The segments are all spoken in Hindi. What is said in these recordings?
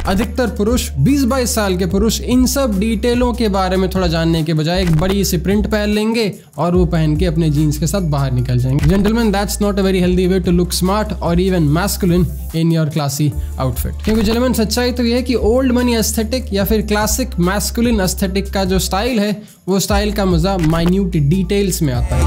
अधिकतर पुरुष 20-22 साल के पुरुष इन सब डिटेलों के बारे में थोड़ा जानने के बजाय एक बड़ी सी प्रिंट पहन लेंगे और वो पहन के अपने जीन्स के साथ बाहर निकल जाएंगे। Gentleman, that's not a very healthy way to look smart और even masculine in your classy outfit. क्योंकि जेंटलमैन सच्चाई तो ये है कि ओल्ड मनी एस्थेटिक या फिर क्लासिक मैस्कुलिन एस्थेटिक का जो स्टाइल है वो स्टाइल का मजा माइन्यूट डिटेल्स में आता है।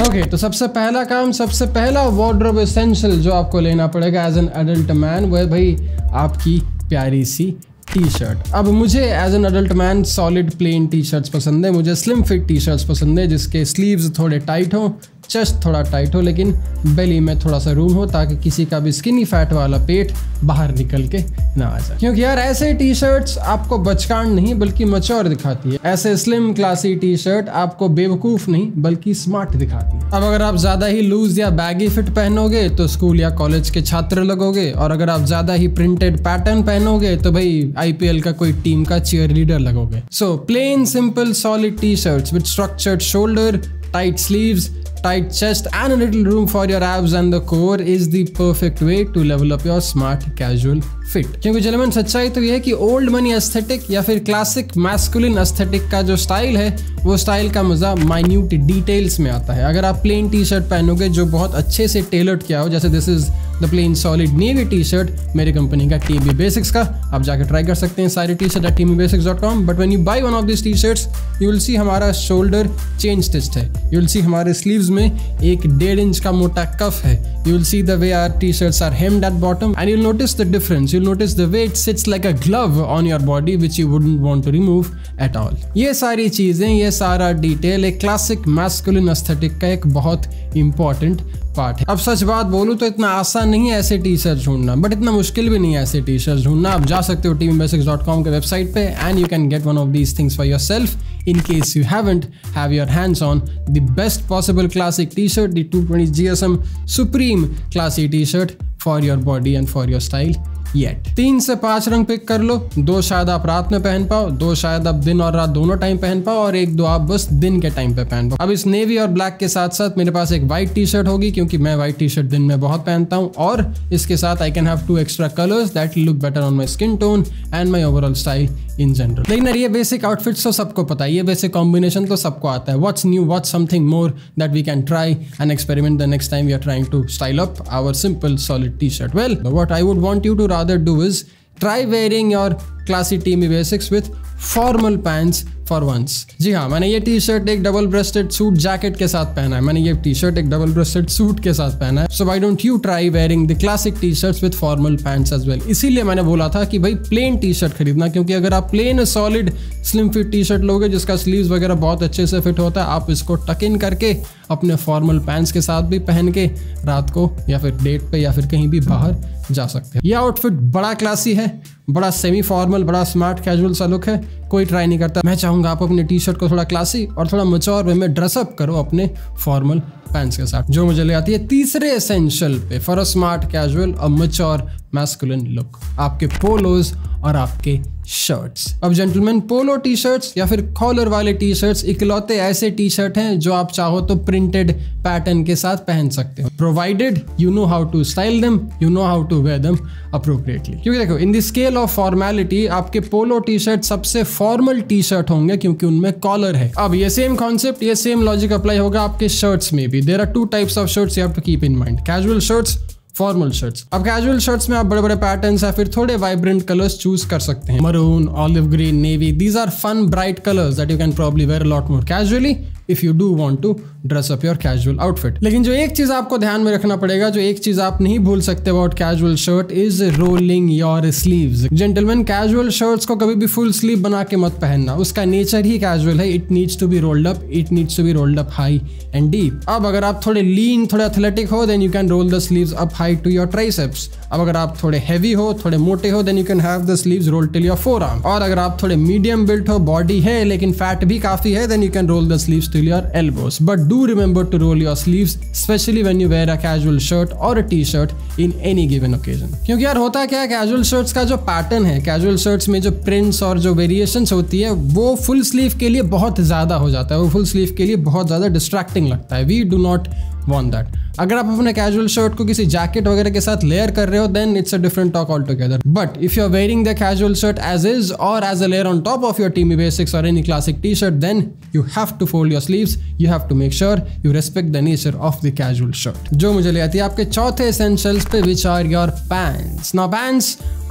ओके, तो सबसे पहला काम, सबसे पहला वार्डरोब एसेंशियल जो आपको लेना पड़ेगा एज एन एडल्ट मैन, वो है भाई आपकी प्यारी सी टी शर्ट। अब मुझे as an adult man solid plain T shirts पसंद है, मुझे स्लिम फिट टी शर्ट्स पसंद है जिसके स्लीव्स थोड़े टाइट हो, चेस्ट थोड़ा टाइट हो, लेकिन बेली में थोड़ा सा रूम हो ताकि किसी का भी स्किनी फैट वाला पेट बाहर निकल के ना आ जाए। क्योंकि यार ऐसे टी शर्ट्स आपको बचकान नहीं बल्कि मैच्योर दिखाती है। ऐसे स्लिम क्लासी टी शर्ट आपको बेवकूफ नहीं बल्कि स्मार्ट दिखाती है। अब अगर आप ज्यादा ही लूज या बैगी फिट पहनोगे तो स्कूल या कॉलेज के छात्र लगोगे, और अगर आप ज्यादा ही प्रिंटेड पैटर्न पहनोगे तो भाई IPL का कोई टीम का चीयर लीडर लगोगे। So plain simple solid T shirts with structured shoulder, tight sleeves, tight chest and a little room for your abs and the core is the perfect way to level up your smart casual fit। क्योंकि जेंटलमैन सच्चाई तो ये है कि ओल्ड मनी एस्थेटिक या फिर क्लासिक मैस्कुलिन एस्थेटिक का जो स्टाइल है वो स्टाइल का मजा माइन्यूट डिटेल्स में आता है। अगर आप प्लेन टी शर्ट पहनोगे जो बहुत अच्छे से टेलर्ड किया हो, जैसे this is the plane solid navy T shirt मेरी कंपनी का TME बेसिक्स का, आप जाकर ट्राई कर सकते हैं सारी T shirt at tmebasics.com। But when you by one of this T shirts you will see हमारा शोल्डर चेंज स्टिच्ड है, यू विल सी हमारे स्लीव्स में एक 1.5 इंच का मोटा कफ है, you will see the way our t-shirts are hemmed at bottom and you'll notice the difference, you'll notice the way it sits like a glove on your body which you wouldn't want to remove at all। ये सारी चीजें, ये सारा डिटेल एक क्लासिक मैस्कुलिन एस्थेटिक का एक बहुत इंपॉर्टेंट पार्ट है। अब सच बात बोलूं तो इतना आसान नहीं है ऐसे टी शर्ट ढूंढना, बट इतना मुश्किल भी नहीं है ऐसे टी शर्ट ढूंढना। आप जा सकते हो tmebasics.com के वेबसाइट पे and you can get one of these things for yourself in case you haven't have your hands on the best possible classic T shirt, the 220 GSM supreme classic T shirt for your body and for your style yet. 3 से 5 रंग पिक कर लो, 2 शायद आप रात में पहन पाओ, 2 शायद आप दिन और रात दोनों टाइम पहन पाओ, और 1-2 आप बस दिन के टाइम पे पहन पाओ। अब इस नेवी और ब्लैक के साथ साथ मेरे पास एक व्हाइट टी शर्ट होगी क्योंकि मैं व्हाइट टी शर्ट दिन में बहुत पहनता हूँ, और इसके साथ I can have 2 extra colours that look better on my skin tone and my overall style in general. लेकिन ये बेसिक आउटफिट्स तो सबको पता है, ये बेसिक कॉम्बिनेशन तो सबको आता है। What's new, what's something more that we can try and experiment the next time we are trying to style up our simple solid T shirt? Well, what I would want you to rather do is try wearing your classy TME basics with formal pants for once। जी हाँ, मैंने ये टी शर्ट एक डबल ब्रेस्टेड सूट जैकेट के साथ पहना है, मैंने ये टी शर्ट एक डबल ब्रेस्टेड सूट के साथ पहना है। So why don't you try wearing the classic T shirts with formal pants as well. इसीलिए मैंने बोला था कि भाई प्लेन टी शर्ट खरीदना, क्योंकि अगर आप plane solid slim fit T shirt लोगे जिसका स्लीव्स वगैरह बहुत अच्छे से फिट होता है, आप इसको टक इन करके अपने फॉर्मल पैंट्स के साथ भी पहन के रात को या फिर डेट पे या फिर कहीं भी बाहर जा सकते हैं। यह आउटफिट बड़ा क्लासी है, बड़ा सेमी फॉर्मल, बड़ा स्मार्ट कैजुअल सा लुक है, कोई ट्राई नहीं करता। मैं चाहूंगा आप अपने टी शर्ट को थोड़ा क्लासी और थोड़ा मैच्योर वे में ड्रेसअप करो अपने फॉर्मल पैंट्स के साथ, जो मुझे ले आती है तीसरे एसेंशियल पे फॉर अ स्मार्ट कैजुअल और मैच्योर मैस्कुलिन लुक, आपके पोलोज और आपके शर्ट्स। अब जेंटलमैन, पोलो टी शर्ट्स या फिर कॉलर वाले टी शर्ट्स इकलौते ऐसे टी शर्ट हैं जो आप चाहो तो प्रिंटेड पैटर्न के साथ पहन सकते हो, provided you know how to style them, you know how to wear them appropriately. क्योंकि देखो, in the scale of formality आपके पोलो टी शर्ट सबसे फॉर्मल टी शर्ट होंगे क्योंकि उनमें कॉलर है। अब ये सेम कॉन्सेप्ट, ये सेम लॉजिक अप्लाई होगा आपके शर्ट्स में भी। There are 2 types of shirts you have to keep in mind, casual shirts, formal shirts. अब कैजुअल शर्ट्स में आप बड़े बड़े पैटर्न्स या फिर थोड़े वाइब्रेंट कलर्स चूज कर सकते हैं, maroon, olive green, navy. These are fun bright colours that you can probably wear a lot more casually if you do want to dress up your casual outfit. लेकिन जो एक चीज आपको ध्यान में रखना पड़ेगा, जो एक चीज आप नहीं भूल सकते about casual shirt is rolling your sleeves. Gentleman, casual shirts को कभी भी फुल स्लीव बना के मत पहनना, उसका नेचर ही कैजुअल है। It needs to be rolled up, it needs to be rolled up high and deep. अब अगर आप थोड़े लीन, थोड़े एथलेटिक हो, then you can roll the sleeves up high to your triceps. अब अगर आप थोड़े हैवी हो, थोड़े मोटे हो, then you can have the sleeves rolled till your forearm. और अगर आप थोड़े मीडियम बिल्ट हो, बॉडी है लेकिन फैट भी काफी है, then you can roll the sleeves till your elbows, but do remember to roll your sleeves, especially when you wear a casual shirt or a t-shirt in any given occasion। क्योंकि यार होता क्या है, कैजुअल शर्ट्स का जो पैटर्न है, कैजुअल शर्ट्स में जो प्रिंट्स और जो वेरिएशंस होती है वो फुल स्लीव के लिए बहुत ज्यादा हो जाता है, वो फुल स्लीव के लिए बहुत ज्यादा डिस्ट्रैक्टिंग लगता है। We do not want that। अगर आप अपने कैजुअल शर्ट को किसी जैकेट वगैरह के साथ लेयर कर रहे हो then it's a different talk all together. But if you are wearing the casual shirt as is or as a layer on top of your teamy basics or any classic T shirt then you have to fold your sleeves. You have to make sure you respect the nature of the casual shirt. जो मुझे ले आती है आपके चौथे essentials पे, which are your pants. Now pants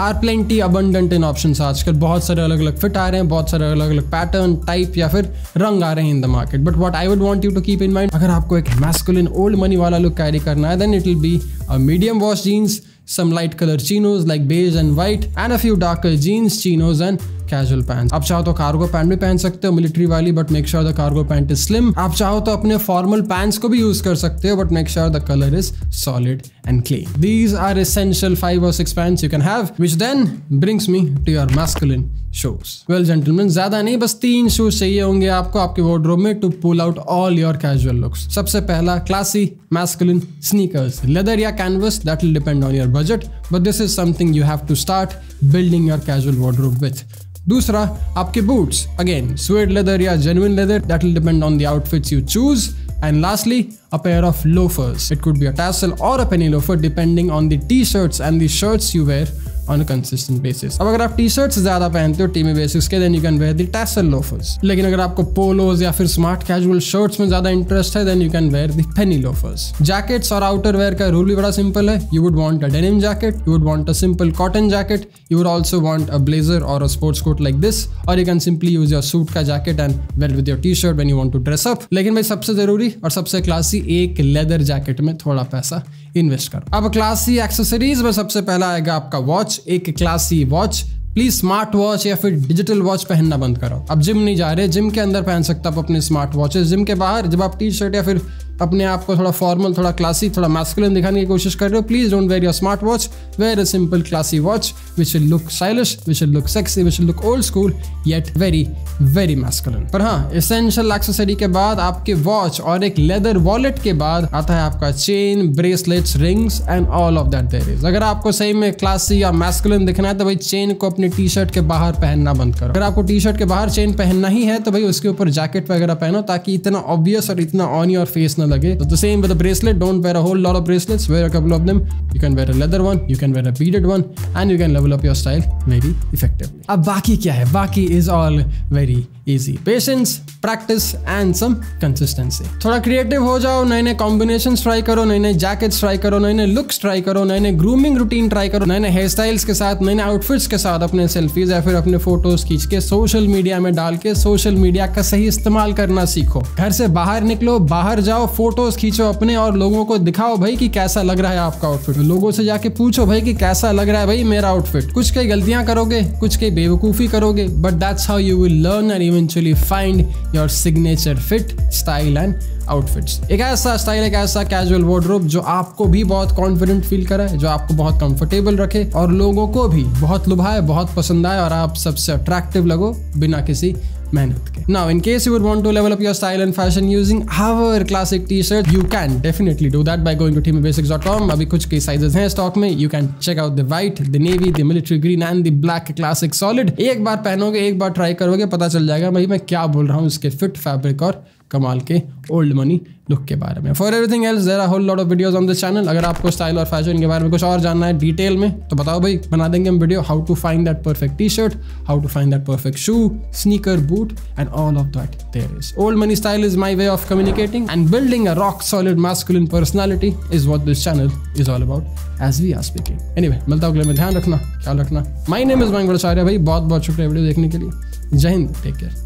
are plenty abundant in options. आजकल बहुत सारे अलग अलग फिट आ रहे हैं, बहुत सारे अलग अलग पैटर्न, टाइप या फिर रंग आ रहे हैं in the market. But what I would want you to keep in mind, अगर आपको एक masculine old money वाला लुक कैरी करना है then it will be a medium wash jeans, some light color chinos like beige and white, and a few darker jeans, chinos and casual pants. आप चाहो तो कार्गो पैंट भी पहन सकते हो मिलिट्री वाली, but make sure the cargo pant is slim. आप चाहो तो अपने फॉर्मल पैंट्स को भी यूज कर सकते हो, but make sure the colour is solid and clean. These are essential 5 or 6 pants you can have, which then brings me to your masculine shoes. Well gentlemen, ज्यादा नहीं, बस 3 शूज चाहिए होंगे आपको आपके वार्डरोब में to pull out all your casual looks. सबसे पहला classy masculine sneakers, leather या canvas, that will depend on your budget, but this is something you have to start building your casual wardrobe with. दूसरा आपके boots, again suede leather या genuine leather, that will depend on the outfits you choose. And lastly, a pair of loafers. It could be a tassel or a penny loafer depending on the t-shirts and the shirts you wear on a consistent basis. अब अगर आप टी-शर्ट्स ज्यादा पहनते हो टीमी बेसिक्स के then you can wear the tassel loafers. लेकिन अगर आपको पोलोज या फिर स्मार्ट कैजुअल शर्ट्स में ज्यादा इंटरेस्ट है then you can wear the penny loafers. Jackets और आउटर वेयर का रूल भी बड़ा सिंपल है. You would want a denim jacket, you would want a simple cotton jacket, you would also want a blazer or a sports coat like this, or you can simply use your suit का jacket and wear with your t-shirt when you want to dress up. लेकिन भाई सबसे जरूरी और सबसे क्लासी एक लेदर जैकेट में थोड़ा पैसा इन्वेस्ट करो. अब क्लासी एक्सेसरीज में सबसे पहला आएगा आपका वॉच. एक classy watch, please smart watch या फिर डिजिटल वॉच पहनना बंद करो. अब जिम नहीं जा रहे, जिम के अंदर पहन सकते आप अपने स्मार्ट वॉचेस. जिम के बाहर जब आप टी शर्ट या फिर अपने आप को थोड़ा फॉर्मल, थोड़ा क्लासी, थोड़ा मैस्कुलिन दिखाने की कोशिश कर रहे हो, please don't wear your smart watch. Wear a simple classy watch which will look stylish, which will look sexy, which will look old school yet very very masculine. पर हाँ, एसेंशियल एक्सेसरी के बाद आपके वॉच और एक लेदर वॉलेट के बाद आता है आपका chain, bracelets, rings and all of that there is. अगर आपको सही में क्लासी या मैस्कुलिन दिखना है तो भाई चेन को अपनी टी शर्ट के बाहर पहनना बंद करो. अगर आपको टी शर्ट के बाहर चेन पहनना ही है तो भाई उसके ऊपर जैकेट वगैरह पहनो ताकि इतना ऑब्वियस और इतना ऑन योर फेस ना लगे. तो same with a bracelet, don't wear a whole lot of bracelets, wear a couple of them. You can wear a leather one, you can wear a beaded one, and you can level up your style very effectively. अब बाकी क्या है? बाकी is all very easy. Patience, practice and some consistency. थोड़ा क्रिएटिव हो जाओ, नए नए कॉम्बिनेशंस ट्राई करो, नए नए जैकेट्स ट्राई करो, नए नए लुक्स ट्राई करो, नए नए ग्रूमिंग रूटीन ट्राई करो, नए नए हेयर स्टाइल्स के साथ, नए नए आउटफिट्स के साथ अपने सेल्फीज या फिर अपने फोटोज खींच के सोशल मीडिया में डाल के सोशल मीडिया का सही इस्तेमाल करना सीखो. घर से बाहर निकलो, बाहर जाओ, फोटोज खींचो अपने और लोगों को दिखाओ भाई कि कैसा लग रहा है आपका आउटफिट. लोगों से जाके पूछो भाई कि कैसा लग रहा है भाई मेरा आउटफिट. कुछ कई गलतियां करोगे, कुछ कई बेवकूफी करोगे, but that's how you will learn and eventually find your signature fit, style and outfits. एक ऐसा स्टाइल, एक ऐसा कैजुअल वार्डरोब जो आपको भी बहुत कॉन्फिडेंट फील कराए, जो आपको बहुत कंफर्टेबल रखे और लोगों को भी बहुत लुभाए, बहुत पसंद आए और आप सबसे अट्रैक्टिव लगो बिना किसी मेहनत के. Now, in case you would want to level up your style and fashion using our classic t-shirt, you can definitely do that by going to teamybasics.com. अभी कुछ कई sizes हैं स्टॉक में. You can check out the white, the navy, the military green and the black classic solid. एक बार पहनोगे, एक बार ट्राई करोगे, पता चल जाएगा भाई मैं क्या बोल रहा हूँ इसके फिट, फैब्रिक और कमाल के ओल्ड मनी लुक के बारे में. For everything else there are whole lot of videos on this channel. अगर आपको स्टाइल और फैशन के बारे में कुछ और जानना है डिटेल में तो बताओ भाई, बना देंगे हम video. How to find that perfect T shirt, how to find that perfect shoe, sneaker, boot and all of that there is. Old money style is my way of communicating and building a rock solid masculine personality is what this channel is all about as we are speaking. Anyway, मिलता हूं अगले में. ध्यान रखना, ख्याल रखना. My name is Mayank Bhattacharya भाई. बहुत बहुत शुक्रिया वीडियो देखने के लिए. जय हिंद, टेक केयर.